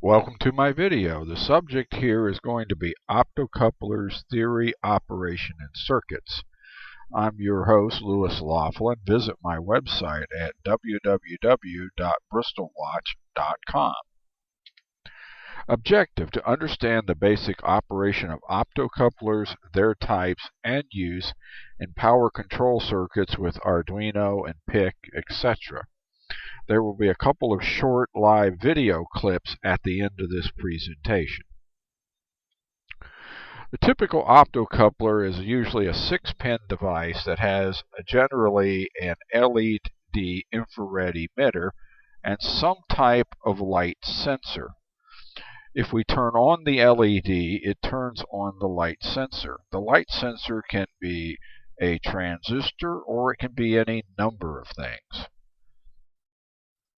Welcome to my video. The subject here is going to be optocouplers, theory, operation, and circuits. I'm your host, Louis Laughlin. Visit my website at www.bristolwatch.com. Objective: to understand the basic operation of optocouplers, their types, and use in power control circuits with Arduino and PIC, etc. There will be a couple of short live video clips at the end of this presentation. The typical optocoupler is usually a 6-pin device that has generally an LED infrared emitter and some type of light sensor. If we turn on the LED, it turns on the light sensor. The light sensor can be a transistor or it can be any number of things.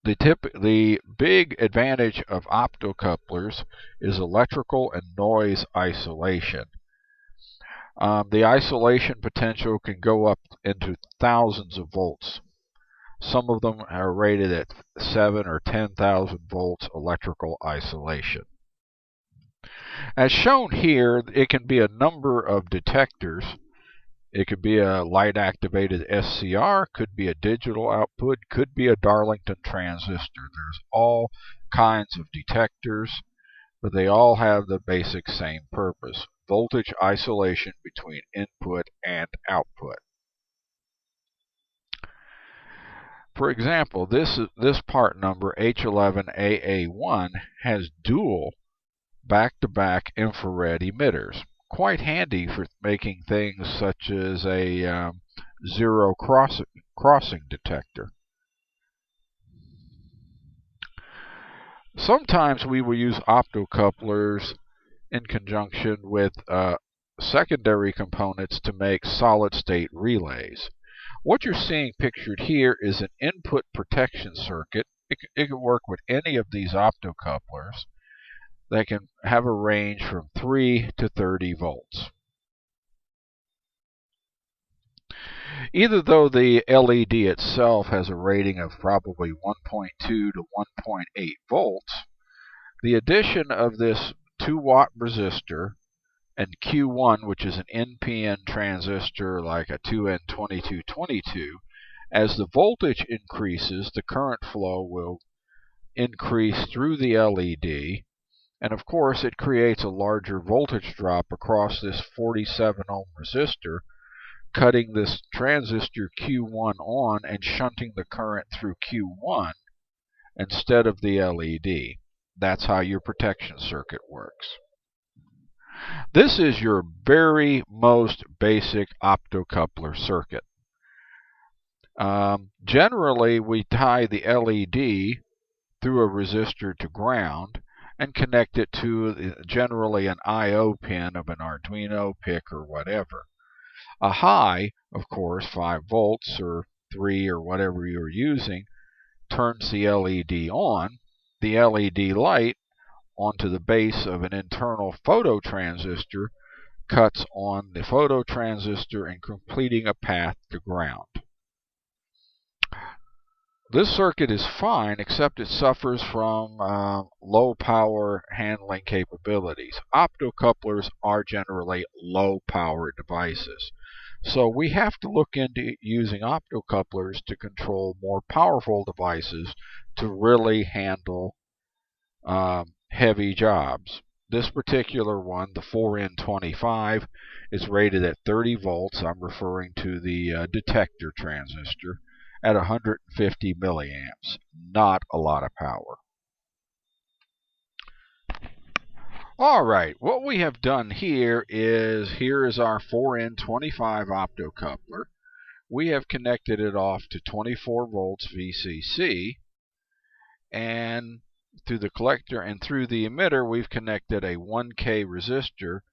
The big advantage of optocouplers is electrical and noise isolation. The isolation potential can go up into thousands of volts. Some of them are rated at 7 or 10,000 volts electrical isolation. As shown here, it can be a number of detectors. It could be a light-activated SCR, could be a digital output, could be a Darlington transistor. There's all kinds of detectors, but they all have the basic same purpose: voltage isolation between input and output. For example, this part number H11AA1 has dual back-to-back infrared emitters. Quite handy for making things such as a zero crossing detector. Sometimes we will use optocouplers in conjunction with secondary components to make solid-state relays. What you're seeing pictured here is an input protection circuit. It can work with any of these optocouplers. They can have a range from 3 to 30 volts. Either though the LED itself has a rating of probably 1.2 to 1.8 volts, the addition of this 2-watt resistor and Q1, which is an NPN transistor like a 2N2222, as the voltage increases, the current flow will increase through the LED. And of course, it creates a larger voltage drop across this 47 ohm resistor, cutting this transistor Q1 on and shunting the current through Q1 instead of the LED. That's how your protection circuit works. This is your very most basic optocoupler circuit. Generally, we tie the LED through a resistor to ground and connect it to generally an I/O pin of an Arduino, PIC, or whatever. A high, of course, 5 volts or 3 or whatever you're using, turns the LED on. The LED light onto the base of an internal phototransistor cuts on the phototransistor and completing a path to ground. This circuit is fine, except it suffers from low power handling capabilities. Optocouplers are generally low power devices. So we have to look into using optocouplers to control more powerful devices to really handle heavy jobs. This particular one, the 4N25, is rated at 30 volts. I'm referring to the detector transistor at 150 milliamps. Not a lot of power. Alright, what we have done here is our 4N25 optocoupler. We have connected it off to 24 volts VCC, and through the collector and through the emitter we've connected a 1K resistor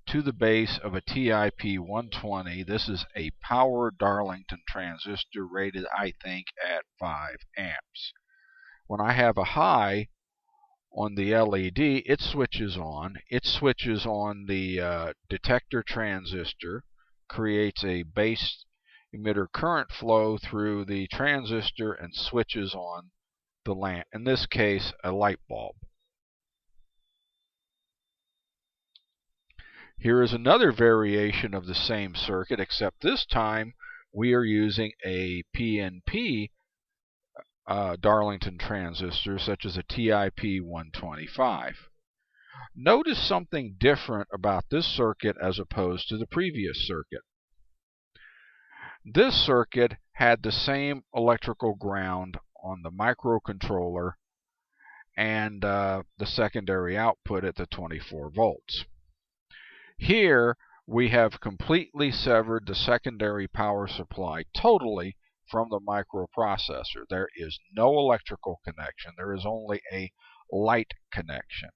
to the base of a TIP120. This is a power Darlington transistor rated, I think, at 5 amps. When I have a high on the LED, it switches on. It switches on the detector transistor, creates a base emitter current flow through the transistor, and switches on the lamp, in this case a light bulb. Here is another variation of the same circuit, except this time we are using a PNP Darlington transistor, such as a TIP125. Notice something different about this circuit as opposed to the previous circuit. This circuit had the same electrical ground on the microcontroller and the secondary output at the 24 volts. Here we have completely severed the secondary power supply totally from the microprocessor. There is no electrical connection. There is only a light connection.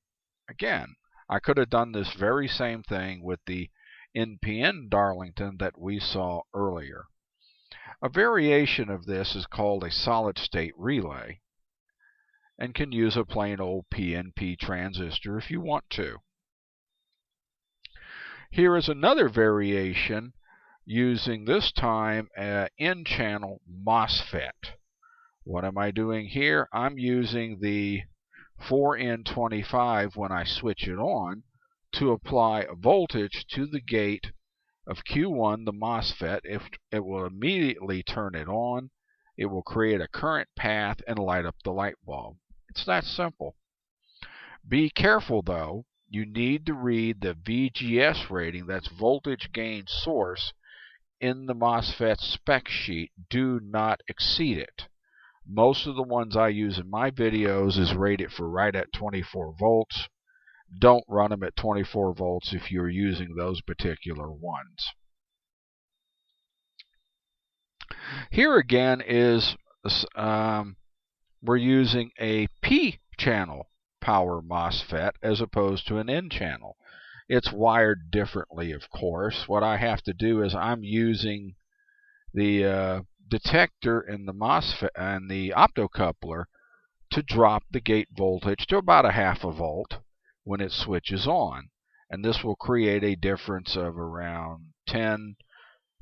Again, I could have done this very same thing with the NPN Darlington that we saw earlier. A variation of this is called a solid-state relay and can use a plain old PNP transistor if you want to. Here is another variation using this time an N-channel MOSFET. What am I doing here? I'm using the 4N25 when I switch it on to apply a voltage to the gate of Q1, the MOSFET. If it will immediately turn it on, it will create a current path and light up the light bulb. It's that simple. Be careful though. You need to read the VGS rating, that's voltage gain source, in the MOSFET spec sheet. Do not exceed it. Most of the ones I use in my videos is rated for right at 24 volts. Don't run them at 24 volts if you're using those particular ones. Here again is we're using a P-channel power MOSFET as opposed to an N-channel. It's wired differently, of course. What I have to do is I'm using the detector in the MOSFET and the optocoupler to drop the gate voltage to about a half a volt when it switches on. And this will create a difference of around 10,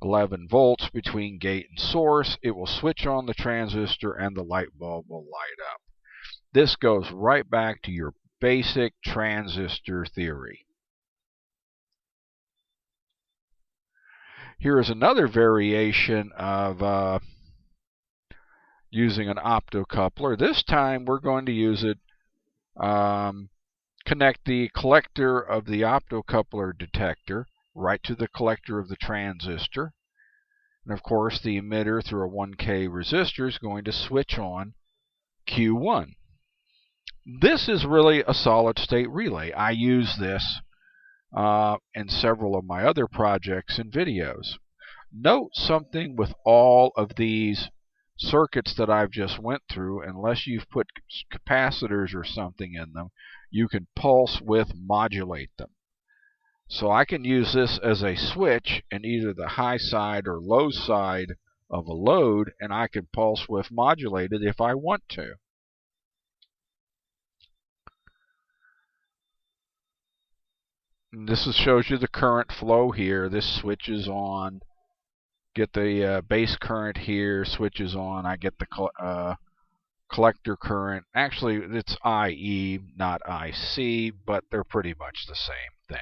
11 volts between gate and source. It will switch on the transistor and the light bulb will light up. This goes right back to your basic transistor theory. Here is another variation of using an optocoupler. This time we're going to use it, connect the collector of the optocoupler detector right to the collector of the transistor. And of course the emitter through a 1K resistor is going to switch on Q1. This is really a solid-state relay. I use this in several of my other projects and videos. Note something with all of these circuits that I've just went through. Unless you've put capacitors or something in them, you can pulse width modulate them. So I can use this as a switch in either the high side or low side of a load, and I can pulse width modulate it if I want to. And this shows you the current flow here. This switches on. Get the base current here, switches on. I get the collector current. Actually, it's IE, not IC, but they're pretty much the same thing.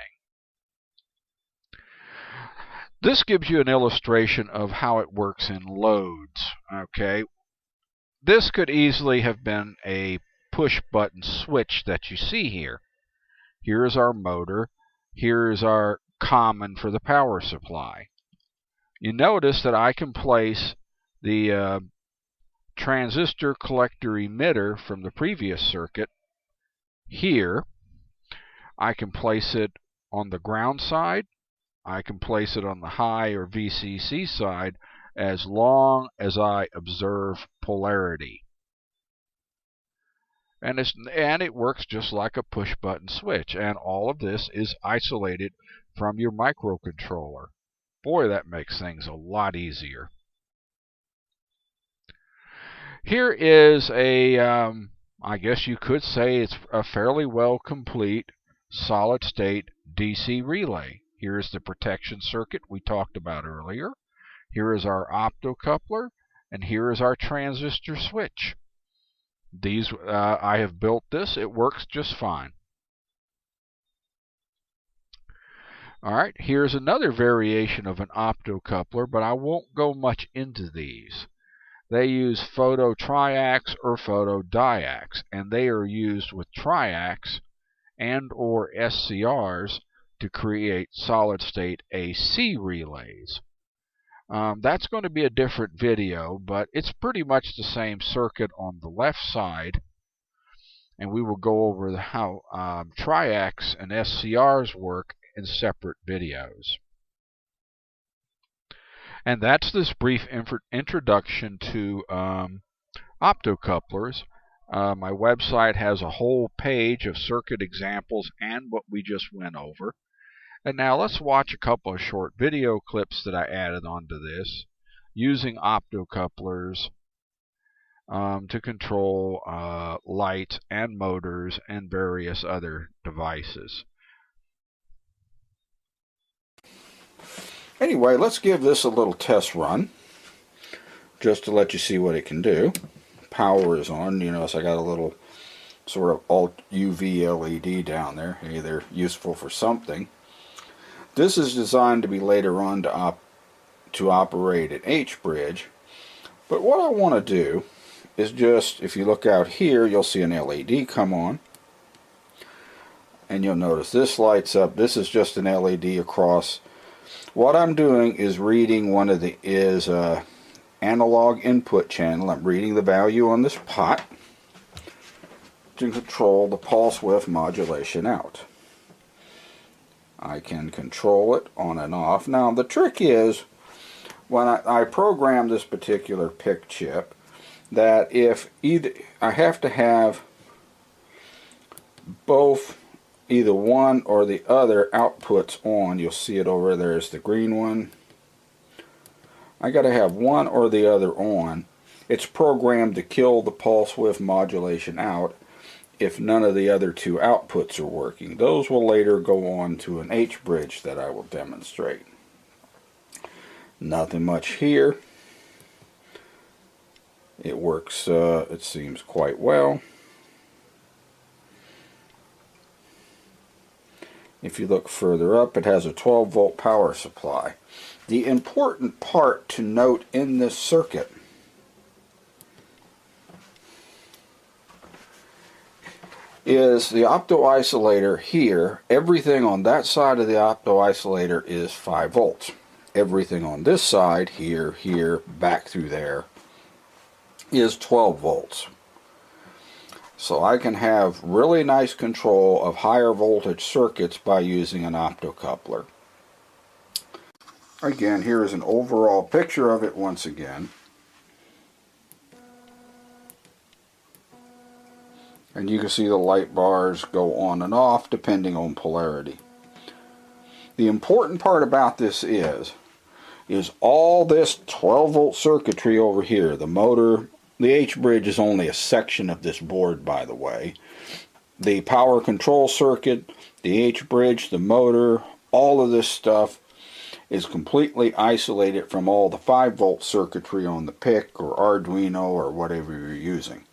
This gives you an illustration of how it works in loads. Okay, this could easily have been a push button switch that you see here. Here is our motor. Here is our common for the power supply. You notice that I can place the transistor collector emitter from the previous circuit here. I can place it on the ground side. I can place it on the high or VCC side as long as I observe polarity. And it works just like a push button switch. And all of this is isolated from your microcontroller. Boy, that makes things a lot easier. Here is a, I guess you could say it's a fairly well complete solid state DC relay. Here is the protection circuit we talked about earlier. Here is our optocoupler, and here is our transistor switch. These, I have built this. It works just fine. Alright, here's another variation of an optocoupler, but I won't go much into these. They use phototriacs or photodiacs, and they are used with triacs and or SCRs to create solid-state AC relays. That's going to be a different video, but it's pretty much the same circuit on the left side, and we will go over how triacs and SCRs work in separate videos. And that's this brief introduction to optocouplers. My website has a whole page of circuit examples and what we just went over. And now let's watch a couple of short video clips that I added onto this using optocouplers to control lights and motors and various other devices. Anyway, let's give this a little test run just to let you see what it can do. Power is on. You notice I got a little sort of alt UV LED down there. Hey, they're useful for something. This is designed to be later on to operate an H-bridge. But what I want to do is just, if you look out here, you'll see an LED come on. And you'll notice this lights up. This is just an LED across. What I'm doing is reading one of the analog input channel. I'm reading the value on this pot to control the pulse width modulation out. I can control it on and off. Now the trick is, when I program this particular PIC chip, that if I have to have both either one or the other outputs on. You'll see it over there is the green one. I got to have one or the other on. It's programmed to kill the pulse width modulation out if none of the other two outputs are working. Those will later go on to an H-bridge that I will demonstrate. Nothing much here. It works, it seems, quite well. If you look further up, it has a 12-volt power supply. The important part to note in this circuit is the opto-isolator here. Everything on that side of the opto-isolator is 5 volts. Everything on this side, here, back through there, is 12 volts. So I can have really nice control of higher voltage circuits by using an optocoupler. Again, here is an overall picture of it once again. And you can see the light bars go on and off depending on polarity. The important part about this is all this 12 volt circuitry over here. The motor, the H-bridge is only a section of this board, by the way. The power control circuit, the H-bridge, the motor, all of this stuff is completely isolated from all the 5 volt circuitry on the PIC or Arduino or whatever you're using.